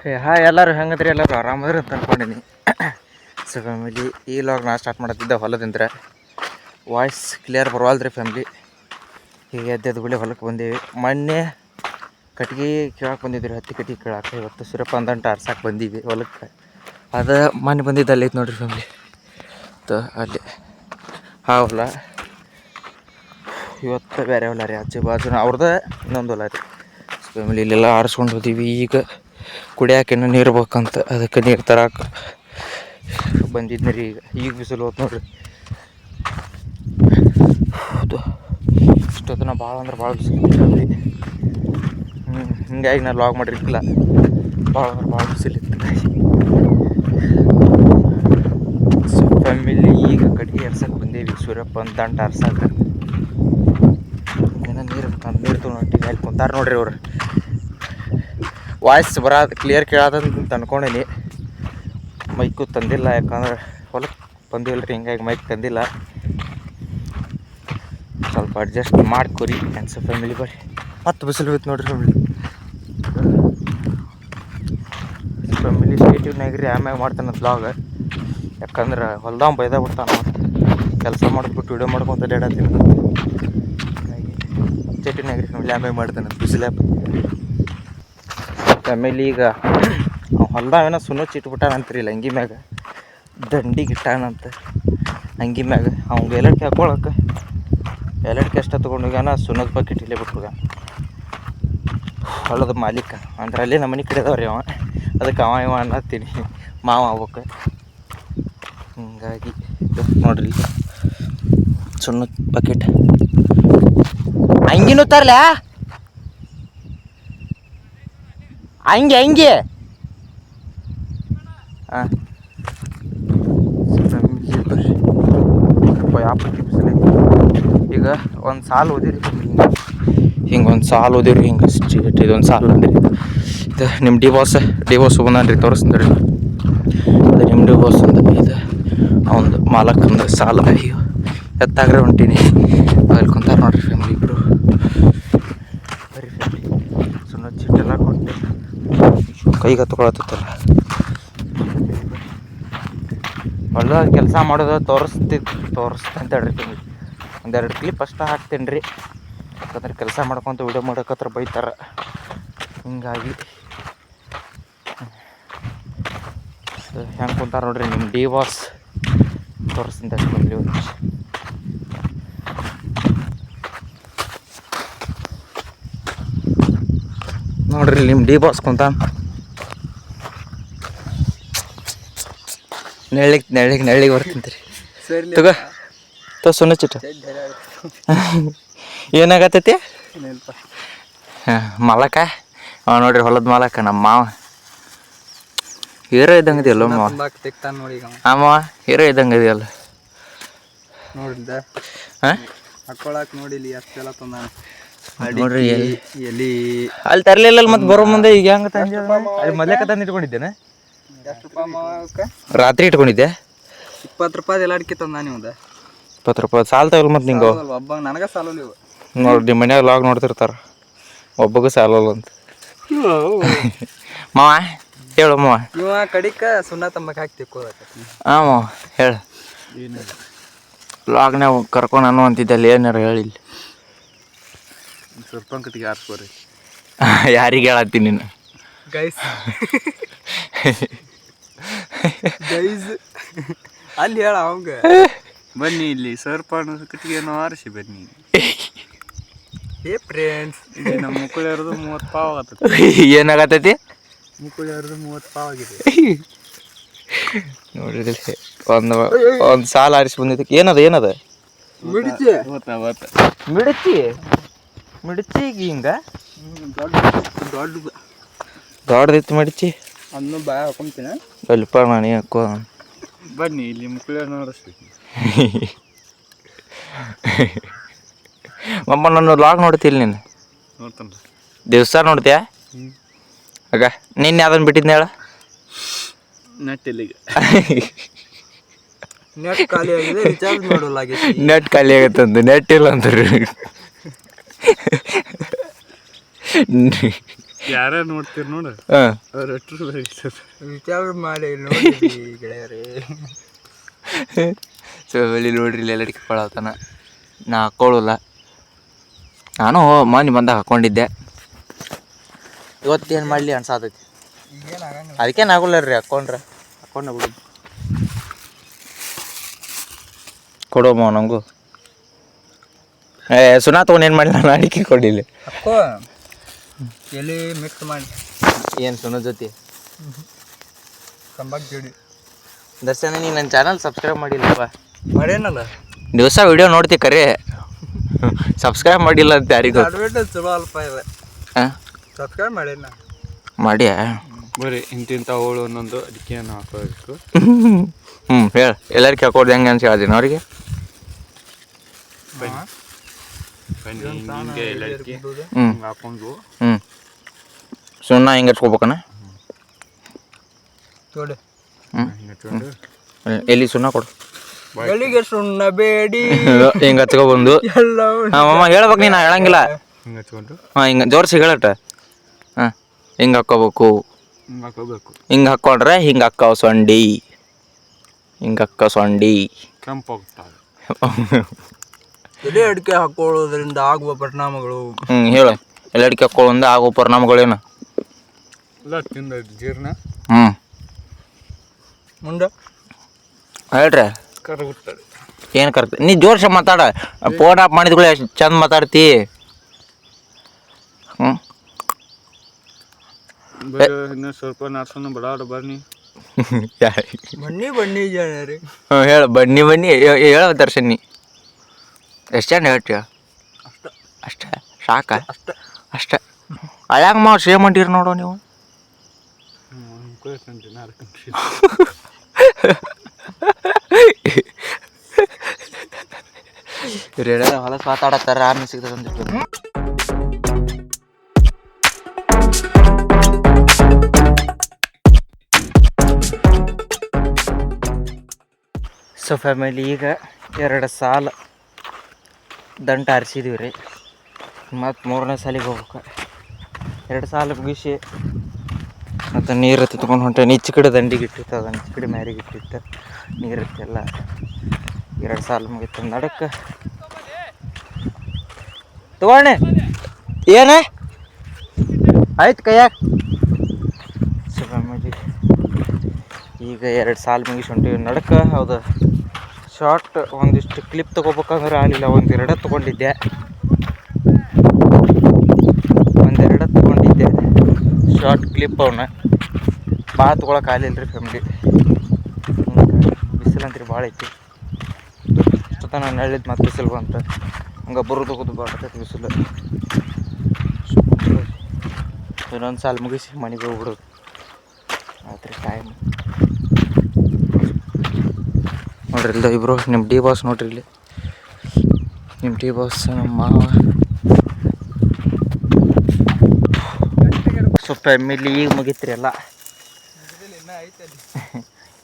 Hi ಎಲ್ಲರೂ ಹೆಂಗದ್ರಿ? ಎಲ್ಲರೂ ಆರಾಮದ್ರಿ ಅಂತ ಅನ್ಕೊಂಡೀನಿ. ಸೊ ಫ್ಯಾಮಿಲಿ ಈ ಲಾಗ್ ನಾ ಸ್ಟಾರ್ಟ್ ಮಾಡತ್ತಿದ್ದೆ ಹೊಲದಿಂದ್ರೆ ವಾಯ್ಸ್ ಕ್ಲಿಯರ್ ಬರವಲ್ದ್ರಿ ಫ್ಯಾಮಿಲಿ. ಹೀಗೆ ಎದ್ದೆದ್ದು ಬಿಳಿ ಹೊಲಕ್ಕೆ ಬಂದೀವಿ. ಮೊನ್ನೆ ಕಟ್ಗೆ ಕೇಳಕ್ಕೆ ಬಂದಿದ್ರಿ, ಹತ್ತಿ ಕಟ್ಗೆ ಕೇಳಕ್ಕೆ. ಇವತ್ತು ಸೂರ್ಯಪಾನ ಆರ್ಸಕ್ಕೆ ಬಂದೀವಿ ಹೊಲಕ್ಕೆ. ಅದು ಮೊನ್ನೆ ಬಂದಿದ್ದು ಅಲ್ಲೈತೆ ನೋಡ್ರಿ ಫ್ಯಾಮಿಲಿ. ಅಲ್ಲಿ ಹೊಲ ಇವತ್ತು ಬೇರೆ ಹೊಲ ರೀ, ಆಜು ಬಾಜುನ ಅವ್ರದ್ದು ಇನ್ನೊಂದು ಹೊಲ ರೀ. ಫ್ಯಾಮಿಲಿ ಇಲ್ಲೆಲ್ಲ ಆರಿಸ್ಕೊಂಡು ಹೋದೀವಿ. ಈಗ ಕುಡಿಯೋಕೆ ಇನ್ನೂ ನೀರು ಬೇಕಂತ, ಅದಕ್ಕೆ ನೀರು ತರಕ್ಕೆ ಬಂದಿದ್ನಿ ರೀ. ಈಗ ಬಿಸಿಲು ಹೋತ್ ನೋಡ್ರಿ. ಇಷ್ಟೊತ್ತನ ಭಾಳ ಅಂದ್ರೆ ಭಾಳ ಬಿಸಿಲು ಫ್ಯಾಮಿಲಿ. ಹಿಂಗಾಗಿ ನಾನು ಲಾಗ್ ಮಾಡಿರ್ತಿಲ್ಲ. ಭಾಳ ಅಂದ್ರೆ ಭಾಳ ಬಿಸಿಲಿತ್ತು ಸೊ ಫ್ಯಾಮಿಲಿ. ಈಗ ಕಟ್ಗೆ ಎರ್ಸಕ್ಕೆ ಬಂದೀವಿ, ಸೂರ್ಯಪ್ಪನ ದಂಟ ಆರ್ಸಕ್ಕೆ. ಏನೋ ನೀರು ತೊಗೊಂಡು ಅಲ್ಲಿ ಕುಂತಾರ ನೋಡ್ರಿ ಅವ್ರು. ವಾಯ್ಸ್ ಕ್ಲಿಯರ್ ಕೇಳೋದಂತ ಅಂದ್ಕೊಂಡೀನಿ. ಮೈಕು ತಂದಿಲ್ಲ, ಯಾಕಂದ್ರೆ ಹೊಲಕ್ಕೆ ಬಂದಿಲ್ಲ ರೀ, ಹಿಂಗಾಗಿ ಮೈಕ್ ತಂದಿಲ್ಲ. ಸ್ವಲ್ಪ ಅಡ್ಜಸ್ಟ್ ಮಾಡ್ಕೊರಿ ಕ್ಯಾನ್ಸರ್ ಫ್ಯಾಮಿಲಿ. ಬರ್ರಿ, ಮತ್ತೆ ಬಿಸಿಲು ಹೋಯ್ತು ನೋಡ್ರಿ ಫ್ಯಾಮಿಲಿ ಸ್ಟೇಟಿವ್ನಾಗ್ರಿ. ಆಮ್ಯಾಗ ಮಾಡ್ತಾನೆ ಬ್ಲಾಗ್, ಯಾಕಂದ್ರೆ ಹೊಲ್ದಾವ ಬೈದ ಬಿಡ್ತಾನೆ. ಮತ್ತೆ ಕೆಲಸ ಮಾಡಿದ್ಬಿಟ್ಟು ವಿಡಿಯೋ ಮಾಡ್ಕೊತ ಅಡ್ಡಾಡತ್ತೀನಿ. ಹಾಗಾಗಿ ಸ್ಟೇಟಿವ್ನಾಗ್ರಿ ಫ್ಯಾಮಿಲಿ ಆಮ್ಯಾಗ ಮಾಡ್ತಾನೆ ಬಿಸಿಲು ಫ್ಯಾಮಿಲಿ. ಈಗ ಹೊಲ್ದಾವೇನೋ ಸುಣ್ಣಚ್ಚಿ ಇಟ್ಬಿಟ್ಟಾನಂತ್ರಿ ಅಂಗಿ ಮ್ಯಾಗ, ದಂಡಿಗೆ ಇಟ್ಟಾನಂತ ಅಂಗಿ ಮ್ಯಾಗ. ಅವ್ಗೆ ಎಲ್ಲಡ್ಕೆ ಹಾಕೊಳಕ್ಕೆ ಎಲ್ಲಡ್ಕೆ ಅಷ್ಟ ತೊಗೊಂಡೋಗ್ಯಾನ, ಸುಣ್ಣದ ಬಕೆಟ್ ಇಲ್ಲೇ ಬಿಟ್ಟು ಹೋಗ್ಯಾನ ಹೊಲದ ಮಾಲೀಕ. ಅಂದ್ರೆ ಅಲ್ಲೇ ನಮ್ಮ ಮನೆ ಕಡೆದವ್ರಿ ಅವ, ಅದಕ್ಕೆ ಅವ ಅನ್ನತ್ತೀನಿ, ಮಾವ ಆಗ್ಬೇಕು. ಹಿಂಗಾಗಿ ನೋಡ್ರಿ ಸುಣ್ಣದ ಬಕೆಟ್ ಅಂಗಿನೂ ತರ್ಲ ಹಂಗೆ ಹಾಂ ಬರ್ರಿ. ಯಾಪತ್ತಿ ಬಿಸಿಲೈತಿ. ಈಗ ಒಂದು ಸಾಲು ಓದಿರಿ ಹಿಂಗೆ, ಒಂದು ಸಾಲು ಓದಿರಿ ಹಿಂಗೆ ಸ್ಟ್ರೇಟ್. ಇದೊಂದು ಸಾಲು ಅಂದ್ರಿ. ಇದು ನಿಮ್ಮ ಡಿ ಬಾಸ್ ಬಂದಾನ್ರಿ, ತೋರಿಸ್ತಾರೆ. ಅದು ನಿಮ್ಮ ಡಿ ಬಾಸ್ ಅಂದ, ಇದು ಅವನದು ಮಾಲಕ್ಕಂದ ಸಾಲ. ಅಯ್ಯೋ ಎತ್ತಾಗ್ರೆ ಹೊಂಟೀನಿ. ಅಲ್ಲಿ ಕುಂತಾರ ನೋಡ್ರಿ ಫ್ಯಾಮಿಲಿ ಇಬ್ಬರು. ಬರೀ ಫ್ಯಾಮಿಲಿ ಸುಮ್ಮನೆ ಚಿಟ್ಟೆಲ್ಲ ಕೊಟ್ಟು ಕೈಗೆ ಹತ್ಕೊಳತ್ತಲ್ಲ. ಹೊಲ್ದಾಗ ಕೆಲಸ ಮಾಡೋದು ತೋರಿಸ್ತಂತ ಹೇಳ್ರಿ ಫ್ಯಾಮಿಲಿ. ಒಂದೆರಡು ಕ್ಲಿಪ್ ಅಷ್ಟ ಹಾಕ್ತೀನಿ ರೀ, ಯಾಕಂದ್ರೆ ಕೆಲಸ ಮಾಡ್ಕೊತ ವಿಡಿಯೋ ಮಾಡೋಕತ್ರ ಬೈತಾರೆ. ಹಿಂಗಾಗಿ ಹೆಂಗೆ ಕುಂತಾರ ನೋಡ್ರಿ ನಿಮ್ಮ ಡಿ ಬಾಸ್. ತೋರಿಸ್ತಂತ ಫ್ಯಾಮಿಲಿ ಒಂದು ನಿಮಿಷ. ನೋಡ್ರಿ ನಿಮ್ಮ ಡಿ ಬಾಸ್ ಕುಂತ ನೆಳ್ಳಿಗೆ ಬರ್ತೀನಿ ರೀ. ತಗೋ ಸುಣ್ಣ ಚಿಟ್ಟ ಏನಾಗತ್ತೈತಿ? ಹಾಂ ಮಾಲಕ ಅವ ನೋಡ್ರಿ, ಹೊಲದ ಮಾಲಕ ನಮ್ಮ ಮಾವ. ಹೀರೋ ಇದ್ದಂಗೆ ಇದೆಯಲ್ಲ ಮಾವ. ಮಾವ ಹೀರೋ ಇದ್ದಂಗೆ ಇದೆಯಲ್ಲ ಹಾಂ. ಹಾಕೊಳಕ್ ನೋಡಿಲಿ ಅಷ್ಟೆಲ್ಲ ತಂದಾನ ನೋಡ್ರಿ. ಎಲ್ಲಿ ಅಲ್ಲಿ ತರಲಿಲ್ಲ ಮತ್ತೆ ಬರೋ ಮುಂದೆ ಈಗ ಹೆಂಗೆ ತಂದೆ? ಅಲ್ಲಿ ಮೊದಲೇ ತಂದು ಇಟ್ಕೊಂಡಿದ್ದೇನೆ. ರಾತ್ರಿ ಇಟ್ಕೊಂಡಿದ್ದೆ. 20 ರೂಪಾಯಿ ಎಲ್ಲ ಅಡಿಕೆ ತಂದ ನೀವು. 20 ರೂಪಾಯಿ ಸಾಲ್ತಾವಲ್ಲ ಮತ್ತೆ ನಿಂಗೆ? ಒಬ್ಬ ನನಗೆ ಸಾಲು ನೀವು ನೋಡಿ, ನಿಮ್ಮ ಮನ್ಯಾಗ ಲಾಗ್ ನೋಡ್ತಿರ್ತಾರ, ಒಬ್ಬಗೂ ಸಾಲಲ್ಲ ಅಂತ. ಮಾವ ಹೇಳು ಮಾವ. ಇವ ಕಡಿಕ ಸುಣ್ಣ ತಂಬಕ್ಕೆ ಹಾಕಿ ತಿಕ್ಕೋದಕ್ಕೆ. ಹಾಂ ಮಾವ ಹೇಳು. ಲಾಗ್ನಾಗ ಕರ್ಕೊಂಡು ನಾನು ಅಂತಿದ್ದಲ್ಲಿ ಏನಾರ ಹೇಳಿಲ್ಲ. ಸ್ವಲ್ಪ ಕಟ್ಟಿಗೆ ಆರಿಸ್ಕೋರಿ. ಯಾರಿಗೆ ಹೇಳತ್ತೀನಿ ನೀನು? ಗೈಸ್ ಅಲ್ಲಿ ಹೇಳ ಅವಂಗ ಬನ್ನಿ ಇಲ್ಲಿ ಸರ್ಪ ಕಟ್ಟಿಗೆನೋ ಆರಿಸಿ ಬನ್ನಿ. ಏ ಫ್ರೆಂಡ್ಸ್, ನಮ್ಮ ಮುಕ್ಕುಳಿ ಹರಿದು 30 ಪಾವ್ ಆಗತ್ತೆ. ಏನಾಗತ್ತೈತಿ? ಮುಕ್ಕುಳಿ ಹರಿದು 30 ಪಾವ್ ಆಗಿದೆ ನೋಡಿರಿ. ಒಂದು ಸಾಲ ಆರಿಸಿ ಬಂದಿದ್ದಕ್ಕೆ ಏನದ ಮಿಡಿಚಿ ಮಿಡಚಿ ಹಿಂಗ ದೊಡ್ಡದಿತ್ತು ಮಿಡಚಿ. ಅದನ್ನು ಬಾಯ ಹಾಕೊಂತೀನಿ. ಸ್ವಲ್ಪ ನಾನೇ ಹಾಕೋ. ಬನ್ನಿ ಇಲ್ಲಿ ಮುಕ್ಕುಳಿ ನೋಡಿಸ್ಬೇಕು. ಮಮ್ಮ ನಾನು ಲಾಗ್ ನೋಡ್ತಿಲ್ಲ ನೀನು? ನೋಡ್ತಾನ ದಿವಸ ನೋಡ್ತೀಯ? ಆಗ ನಿನ್ನೆ ಅದನ್ನು ಬಿಟ್ಟಿದ್ನ ಹೇಳ. ನೆಟ್ ಇಲ್ಲಿಗೆ ನೆಟ್ ಖಾಲಿ ಆಗಿದೆ, ರಿಚಾರ್ಜ್ ಮಾಡೋಲಾಗೈತಿ. ನೆಟ್ ಖಾಲಿ ಆಗತ್ತಂದು, ನೆಟ್ ಇಲ್ಲ ಅಂತಾರೆ. ಯಾರ ನೋಡ್ತೀರಿ ನೋಡು ಹಾಂ ಅವ್ರ ಅಟ್ರು ವಿಚಾರ ಮಾಡಿ ನೋಡಿ ಗೆಳೆಯರೇ. ಸೊ ಇಲ್ಲಿ ನೋಡ್ರಿ ಇಲ್ಲಿ ಎಲ್ಲಡಿಕೆ ಪಳಾತಾನ. ನಾ ಹಾಕ್ಕೊಳ್ಳಲ್ಲ, ನಾನು ಮೊನ್ನೆ ಬಂದಾಗ ಹಾಕ್ಕೊಂಡಿದ್ದೆ. ಇವತ್ತೇನು ಮಾಡಲಿ ಅನ್ಸಾತೈತಿ. ಈಗೇನು ಆಗಂಗಿಲ್ಲ. ಅದಕ್ಕೇನು ಆಗೋಲ್ಲ ರೀ ಹಾಕ್ಕೊಂಡ್ರೆ ಬಿಡು. ಕೊಡೋಮ್ಮ ನಂಗೂ. ಸುನಾ ತೊಗೊಂಡು ಏನು ಮಾಡಲಿ, ನಾನು ಅಡಿಕೆ ಕೊಡಿಲ್ಲ. ಅಕ್ಕೋ ಎಲ್ಲಿ ಮಿಕ್ಸ್ ಮಾಡಿ ಏನು ಸುನ ಜೊತೆ ತಂಬಾಕು ಜೋಡಿ. ದರ್ಶನ ನೀನು ನನ್ನ ಚಾನಲ್ ಸಬ್ಸ್ಕ್ರೈಬ್ ಮಾಡಿಲ್ಲಪ್ಪ. ಮಾಡೇನಲ್ಲ ದಿವಸ ವಿಡಿಯೋ ನೋಡ್ತಿ ಕರೆ, ಸಬ್ಸ್ಕ್ರೈಬ್ ಮಾಡಿಲ್ಲ ಅಂತ ಯಾರಿಗೂ. ಅಡ್ವರ್ಟೈಸ್ ಚಲೋ ಅಲ್ಪ ಇದೆ. ಹಾಂ ಸಬ್ಸ್ಕ್ರೈಬ್ ಮಾಡೇನ ಮಾಡ್ಯಾ? ಬರೀ ಇಂತಿಂಥ ಹೋಳು ಒಂದೊಂದು ಅಡಿಕೆಯನ್ನು ಹಾಕೋಬೇಕು. ಹೇಳ ಎಲ್ಲರಿಗೆ ಹಾಕೋದು ಹೆಂಗೆ ಅನ್ಸಿ ಹೇಳ್ತೀನಿ ಅವ್ರಿಗೆ. ಬನ್ನಿ ಹಿಂಗೆ ಎಲ್ಲ ಅಡಿಕೆ ಹಾಕೊಂಡು ಸುಣ್ಣ ಹಿಂಗೆ ಹಚ್ಕೋಬೇಕನ. ನೋಡಿ ಹಿಂಗೆ ಎಲ್ಲಿ ಸುಣ್ಣ ಕೊಡು. ಎಲ್ಲಿಗೆ ಸುಣ್ಣ ಬೇಡಿ ಹಿಂಗೆ ಹಚ್ಕೊಬಂದು. ಎಲ್ಲ ಹಾಂ ಮಮ್ಮ ಹೇಳ್ಬೇಕು, ನೀನು ಹೇಳಂಗಿಲ್ಲ. ಹಿಂಗೆ ಹಚ್ಕೊಂಡು ಹಾಂ ಹಿಂಗೆ ಜೋರ್ಸಿ ಹೇಳಟ. ಹಾಂ ಹಿಂಗೆ ಹಾಕ್ಕೋಬೇಕು. ಹಿಂಗೆ ಹಾಕೋಬೇಕು. ಹಿಂಗೆ ಹಾಕ್ಕೊಂಡ್ರೆ ಹಿಂಗೆ ಹಾಕ್ಕವ ಸೊಂಡಿ, ಹಿಂಗೆ ಹಾಕ್ಕ ಸೊಂಡಿ ಕೆಂಪಾಗುತ್ತದೆ. ಎಲೆ ಅಡಿಕೆ ಹಾಕೊಳ್ಳೋದ್ರಿಂದ ಆಗುವ ಪರಿಣಾಮಗಳು. ಹೇಳು ಎಲ್ಲಡಿಕೆ ಹಾಕೊಳ್ಳೋದ್ರಿಂದ ಆಗೋ ಪರಿಣಾಮಗಳೇನು? ಎಲ್ಲ ತಿಂದ ಜೀರ್ಣ ಮುಂದೆ ಹೇಳ್ರಿ. ಕರಗುತ್ತದೆ. ಏನು ಕರ್ತ ನೀ ಜೋರ್ಸ ಮಾತಾಡ. ಫೋನ್ ಆಫ್ ಮಾಡಿದ್ಗಳು ಎಷ್ಟು ಚಂದ ಮಾತಾಡ್ತಿ. ಇನ್ನೂ ಸ್ವಲ್ಪ ನಡ್ಸೋಣ ಬಡಾಡ ಬನ್ನಿ. ಬನ್ನಿ ಜನ ರೀ. ಹ್ಞೂ ಹೇಳು ಬನ್ನಿ ಹೇಳ ದರ್ಶನಿ. ಎಷ್ಟು ಜನ ಹೇಳ್ತೀಯ? ಅಷ್ಟೇ ಸಾಕ? ಅಷ್ಟೇ ಅಯಾಗ ಮಾವು ಸೇಮ್ ಅಂಟಿರಿ ನೋಡು ನೀವು. ರೇಡ ಹೊಲಸ್ ಮಾತಾಡತ್ತಾರ ಆಮೇಲೆ ಸಿಗ್ತದೆ ಅಂತ. ಸೊ ಫ್ಯಾಮಿಲಿ, ಈಗ 2 ಸಾಲ ದಂಟ ಆರಿಸಿದೀವಿ ರೀ. ಮತ್ತು 3ನೇ ಸಾಲಿಗೆ ಹೋಗ್ಬೇಕು. 2 ಸಾಲ ಮುಗಿಸಿ ಮತ್ತು ನೀರು ಎತ್ಕೊಂಡು ಹೊಂಟೇನಿ. ಈಚೆ ಕಡೆ ದಂಡಿಗೆ ಇಟ್ಟಿತ್ತು, ಅದನ್ನು ಈಚೆ ಕಡೆ ಮ್ಯಾರಿಗೆ ಇಟ್ಟಿತ್ತು ನೀರು ಎತ್ತೆಲ್ಲ. 2 ಸಾಲ ಮುಗಿತು. ನಡಕ್ಕೆ ತಗೊಂಡೆ ಏನ ಆಯ್ತು ಕೈಯಾಗ. ಸೊ ಫ್ಯಾಮಿಲಿ, ಈಗ 2 ಸಾಲ ಮುಗಿಸಿ ಹೊಂಟೀವಿ ನಡಕ್ಕೆ. ಹೌದು, ಶಾರ್ಟ್ ಒಂದಿಷ್ಟು ಕ್ಲಿಪ್ ತೊಗೋಬೇಕಂದ್ರೆ ಆಗಲಿಲ್ಲ. 1-2 ತೊಗೊಂಡಿದ್ದೆ ಶಾರ್ಟ್ ಕ್ಲಿಪ್. ಅವನ್ನ ಭಾಳ ತೊಗೊಳಕ್ಕೆ ಆಗಲಿಲ್ಲ ರೀ ಫ್ಯಾಮಿಲಿ. ಬಿಸಿಲಂತ್ರಿ ಭಾಳ ಐತಿ. ಇಷ್ಟೊತ್ತ ನಾನು ಹೇಳಿದ್ದು ಮತ್ತೆ ಬಿಸಿಲು ಬಂತ. ಹಂಗೆ ಬರೋದು ಬಾಟೈತಿ ಬಿಸಿಲು. ಇನ್ನೊಂದು ಸಾಲ ಮುಗಿಸಿ ಮನೆಗೆ ಹೋಗ್ಬಿಡೋದು ಆತ್ರಿ ಟೈಮ್. ನೋಡ್ರಿ ಇಲ್ಲ ಇಬ್ಬರು ನಿಮ್ಮ ಡಿ ಬಾಸ್ ನೋಡ್ರಿ ಇಲ್ಲಿ. ನಿಮ್ಮ ಡಿ ಬಾಸ್ ನಮ್ಮ ಮಾವ. ಸೊ ಫ್ಯಾಮಿಲಿ, ಈಗ ಮುಗೀತ್ರಿ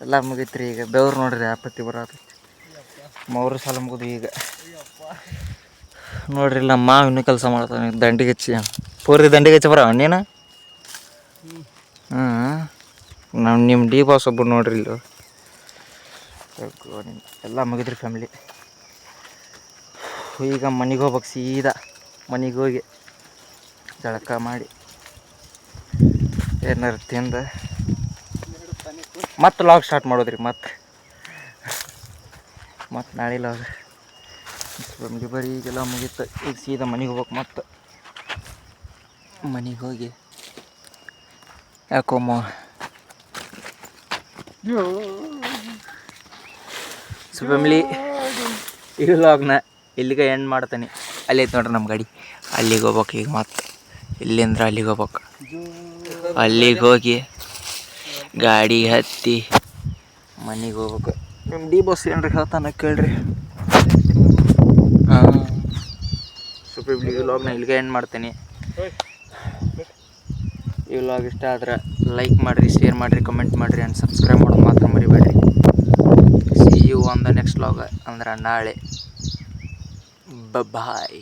ಎಲ್ಲ ಮುಗೀತ್ರಿ. ಈಗ ಬೆವ್ರು ನೋಡ್ರಿ ಆಪತ್ತಿ ಬರತೈತಿ. 3 ಸಾಲ ಮುಗಿದು ಈಗ ನೋಡ್ರಿ ನಮ್ಮ ಮಾವ ಇನ್ನೂ ಕೆಲಸ ಮಾಡ್ತಾನೆ. ದಂಡಿಗೆ ಹಚ್ಚಿ ಪೂರ್ತಿ ದಂಡಿಗೆ ಹಚ್ಚಿ ಬರ ನೀನು. ನಿಮ್ಮ ಡಿ ಬಾಸ್ ಒಬ್ಬರು ನೋಡ್ರಿ ಇಲ್ಲಿ. ಎಲ್ಲ ಮುಗಿದ್ರಿ ಫ್ಯಾಮಿಲಿ. ಈಗ ಮನೆಗೆ ಹೋಗ್ಬೇಕು. ಸೀದಾ ಮನೆಗೆ ಹೋಗಿ ಜಳಕ ಮಾಡಿ ಏನಾರು ತಿಂದು ಮತ್ತೆ ಲಾಗ್ ಸ್ಟಾರ್ಟ್ ಮಾಡೋದ್ರಿ. ಮತ್ತೆ ನಾಳೆ ಲಾಗ್ ಫ್ಯಾಮಿಲಿ. ಬರೀ ಈಗೆಲ್ಲ ಮುಗೀತು. ಈಗ ಸೀದಾ ಮನೆಗೆ ಹೋಗ್ಬೇಕು. ಮತ್ತೆ ಮನೆಗೆ ಹೋಗಿ ಯಾಕೊಮ್ಮ ಸೊ ಫ್ಯಾಮಿಲಿ, ಈ ವ್ಲಾಗ್ನ ಇಲ್ಲಿಗೆ ಎಂಡ್ ಮಾಡ್ತಾನೆ. ಅಲ್ಲಿ ಐತೆ ನೋಡ್ರಿ ನಮ್ಮ ಗಾಡಿ. ಅಲ್ಲಿಗೆ ಹೋಗ್ಬೇಕು ಈಗ. ಮತ್ತೆ ಇಲ್ಲಿಂದ ಅಲ್ಲಿಗೆ ಹೋಗ್ಬೇಕು. ಅಲ್ಲಿಗೆ ಹೋಗಿ ಗಾಡಿ ಹತ್ತಿ ಮನೆಗೆ ಹೋಗ್ಬೇಕು. ನಿಮ್ಮ ಡಿ ಬಾಸ್ ಏನ್ರಿ ಹೇಳ್ತಾನೆ ಕೇಳ್ರಿ. ಸೊ ಫ್ಯಾಮಿಲಿ, ಈ ವ್ಲಾಗ್ನ ಇಲ್ಲಿಗೆ ಎಂಡ್ ಮಾಡ್ತೀನಿ. ಈ ವ್ಲಾಗ್ ಇಷ್ಟ ಆದ್ರೆ ಲೈಕ್ ಮಾಡಿರಿ, ಶೇರ್ ಮಾಡಿರಿ, ಕಮೆಂಟ್ ಮಾಡಿರಿ ಆ್ಯಂಡ್ ಸಬ್ಸ್ಕ್ರೈಬ್ ಮಾಡೋದು ಮಾತ್ರ ಮರಿಬೇಡ್ರಿ. See you on the next vlog ಅಂದ್ರೆ ನಾಳೆ. ಬಾಯ್.